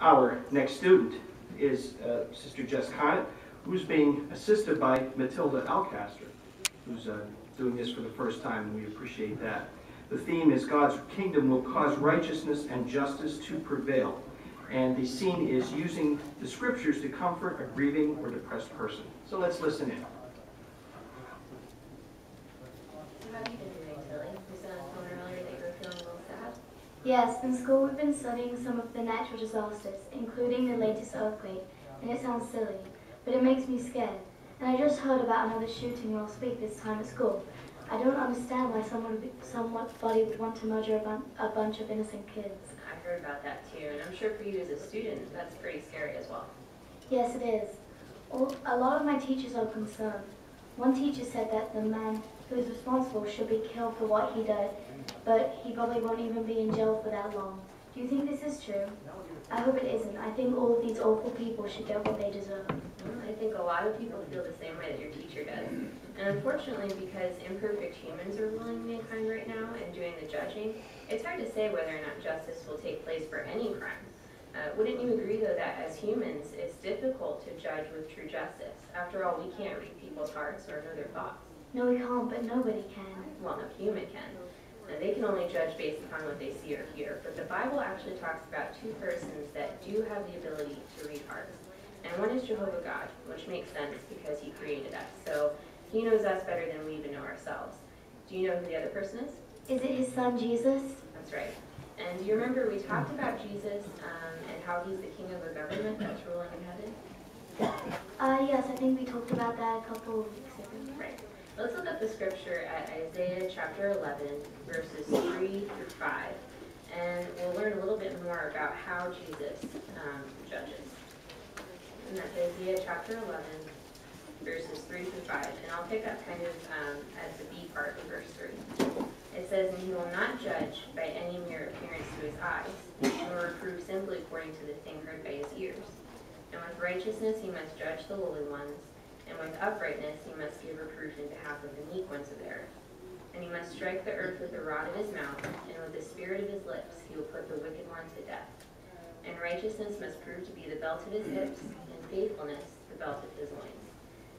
Our next student is Sister Jess Conant, who's being assisted by Matilda Alcaster, who's doing this for the first time, and we appreciate that. The theme is God's kingdom will cause righteousness and justice to prevail. And the scene is using the scriptures to comfort a grieving or depressed person. So let's listen in. How have you been doing, Tilly? You said on the phone earlier that you were feeling a little sad. Yes, in school we've been studying some of the natural disasters, including the latest earthquake, and it sounds silly, but it makes me scared. And I just heard about another shooting last week this time at school. I don't understand why somebody would want to murder a bunch of innocent kids. I heard about that too, and I'm sure for you as a student, that's pretty scary as well. Yes, it is. A lot of my teachers are concerned. One teacher said that the man who is responsible should be killed for what he did, but he probably won't even be in jail for that long. Do you think this is true? I hope it isn't. I think all of these awful people should get what they deserve. I think a lot of people feel the same way that your teacher does. And unfortunately, because imperfect humans are ruling mankind right now and doing the judging, it's hard to say whether or not justice will take place for any crime. Wouldn't you agree, though, that as humans, it's difficult to judge with true justice? After all, we can't read people's hearts or know their thoughts. No, we can't, but nobody can. Well, no human can. And they can only judge based upon what they see or hear. But the Bible actually talks about two persons that do have the ability to read hearts. And one is Jehovah God, which makes sense because he created us. So he knows us better than we even know ourselves. Do you know who the other person is? Is it his son, Jesus? That's right. And do you remember we talked about Jesus and how he's the king of a government that's ruling in heaven? Yes, I think we talked about that a couple of weeks ago. Right. Let's look up the scripture at Isaiah chapter 11, verses 3 through 5. And we'll learn a little bit more about how Jesus judges. And that's Isaiah chapter 11, verses 3 through 5. And I'll pick up kind of at the B part in verse 3. It says, "And he will not judge by any mere appearance to his eyes, nor reprove simply according to the thing heard by his ears. And with righteousness he must judge the lowly ones, and with uprightness he must give reproof in behalf of the meek ones of the earth. And he must strike the earth with the rod of his mouth, and with the spirit of his lips he will put the wicked one to death. And righteousness must prove to be the belt of his hips, and faithfulness the belt of his loins."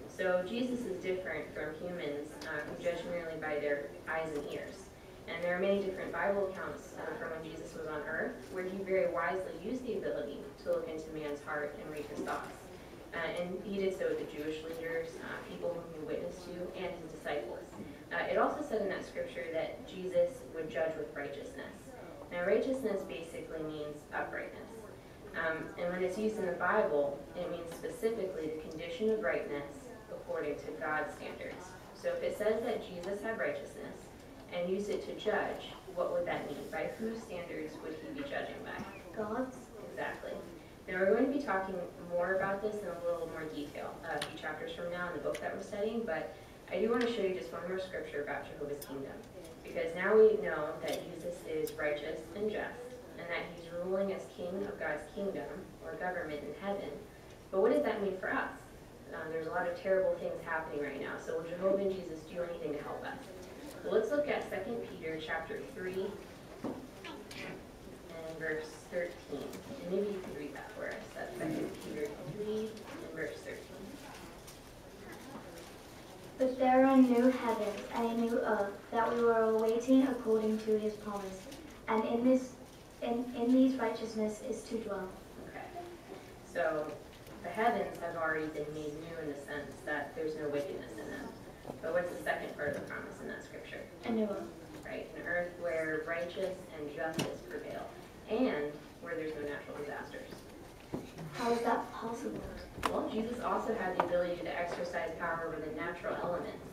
So Jesus is different from humans who judge merely by their eyes and ears. And there are many different Bible accounts from when Jesus was on earth where he very wisely used the ability to look into man's heart and read his thoughts. And he did so with the Jewish leaders, people whom he witnessed to, and his disciples. It also said in that scripture that Jesus would judge with righteousness. Now, righteousness basically means uprightness. And when it's used in the Bible, it means specifically the condition of rightness according to God's standards. So if it says that Jesus had righteousness and used it to judge, what would that mean? By whose standards would he be judging by? God's? Exactly. Now we're going to be talking more about this in a little more detail a few chapters from now in the book that we're studying, but I do want to show you just one more scripture about Jehovah's kingdom, because now we know that Jesus is righteous and just, and that he's ruling as king of God's kingdom, or government in heaven. But what does that mean for us? There's a lot of terrible things happening right now, so will Jehovah and Jesus do anything to help us? So let's look at 2 Peter chapter 3 and verse 13. And maybe you could read that for us. That's 2 Peter 3 and verse 13. "But there are new heavens and a new earth that we were awaiting according to his promise, and in these righteousness is to dwell." Okay. So the heavens have already been made new in the sense that there's no wickedness in them. But what's the second part of the promise in that scripture? A new earth. Right, an earth where righteous and justice prevail, and where there's no natural disasters. How is that possible? Well, Jesus also had the ability to exercise power over the natural elements.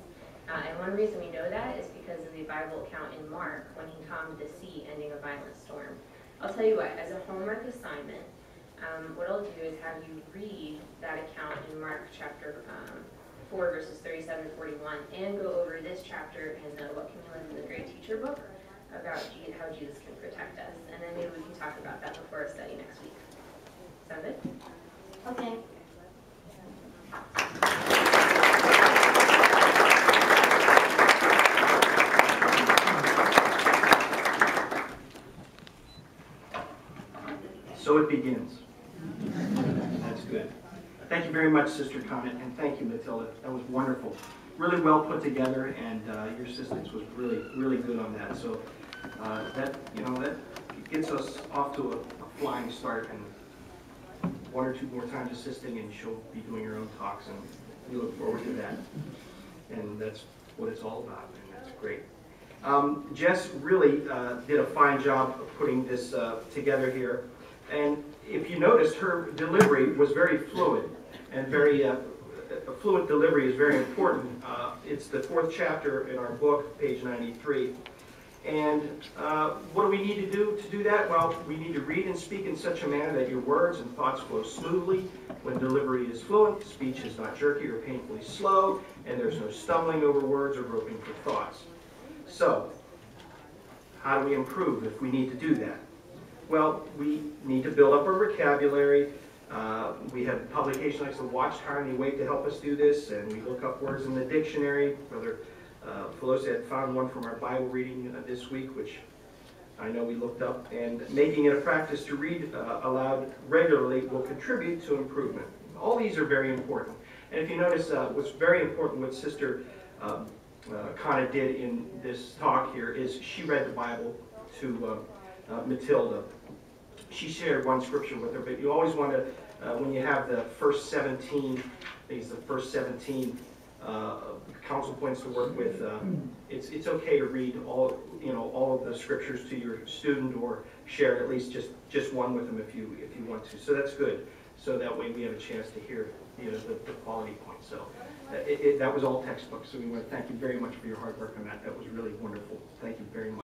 And one reason we know that is because of the Bible account in Mark when he calmed the sea, ending a violent storm. I'll tell you what, as a homework assignment, what I'll do is have you read that account in Mark chapter 4, verses 37 to 41, and go over this chapter in What Can We Learn from the Great Teacher book about how Jesus can protect us. And then maybe we can talk about that before our study next week. Sound good? Okay. So it begins. That's good. Thank you very much, Sister Conant, and thank you, Matilda. That was wonderful. Really well put together, and your assistance was really, really good on that. So that gets us off to a flying start, and one or two more times assisting, and she'll be doing her own talks, and we look forward to that. And that's what it's all about, and that's great. Jess really did a fine job of putting this together here. And if you noticed, her delivery was very fluid, and very fluid delivery is very important. It's the 4th chapter in our book, page 93. And what do we need to do that? Well, we need to read and speak in such a manner that your words and thoughts flow smoothly. When delivery is fluent, speech is not jerky or painfully slow, and there's no stumbling over words or groping for thoughts. So, how do we improve if we need to do that? Well, we need to build up our vocabulary. We have publications like the Watchtower and the Awake to help us do this, and we look up words in the dictionary. Brother Filosa had found one from our Bible reading this week, which I know we looked up, and making it a practice to read aloud regularly will contribute to improvement. All these are very important. And if you notice, what's very important what Sister Conant did in this talk here is she read the Bible to Matilda. She shared one scripture with her, but you always want to, when you have the first 17, I think it's the first 17 counsel points to work with, it's okay to read all of the scriptures to your student, or share at least just one with them if you want to. So that's good. So that way we have a chance to hear the quality points. So that was all textbook. So we want to thank you very much for your hard work on that. That was really wonderful. Thank you very much.